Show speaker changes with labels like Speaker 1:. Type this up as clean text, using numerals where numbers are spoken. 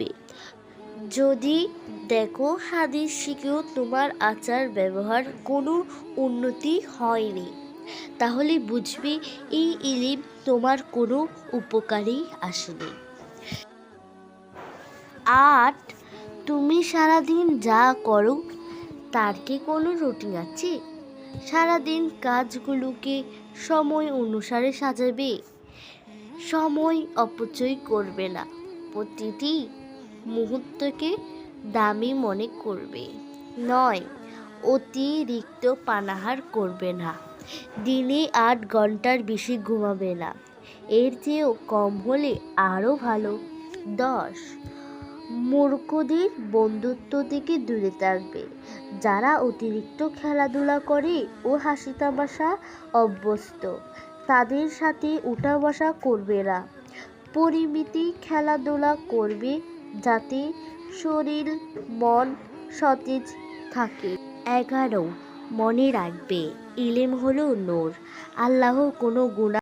Speaker 1: করবে। যদি দেখো হাদিস শিখেও তোমার আচার ব্যবহার কোনো উন্নতি হয়নি, তাহলে বুঝবে এই ইলিম তোমার কোনো উপকারেই আসেনি। ৮. তুমি সারাদিন যা করো তার কি কোনো রুটিন আছে? সারাদিন কাজগুলোকে সময় অনুসারে সাজাবে, সময় অপচয় করবে না, প্রতিটি মুহূর্তকে দামি মনে করবে। ৯. অতিরিক্ত পানাহার করবে না, দিনে ৮ ঘন্টার বেশি ঘুমাবে না, এর চেয়েও কম হলে আরও ভালো। ১০. মূর্খদের বন্ধুত্ব থেকে দূরে থাকবে, যারা অতিরিক্ত খেলাধুলা করে ও হাসি তামাশা অভ্যস্ত তাদের সাথে উঠা বসা করবে না, পরিমিতি খেলাধুলা করবে যাতে শরীর মন সতেজ থাকে। ১১. মনে রাখবে, ইলম হলো নূর, আল্লাহ কোনো গুনাহ